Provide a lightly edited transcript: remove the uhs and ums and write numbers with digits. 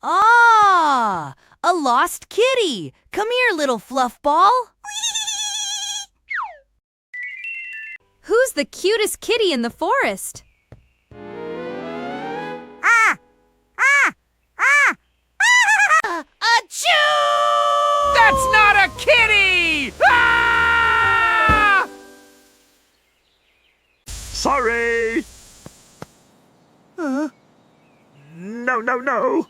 Ah, a lost kitty. Come here, little fluff ball. Who's the cutest kitty in the forest? Achoo! That's not a kitty! Ah! Sorry! No, no, no!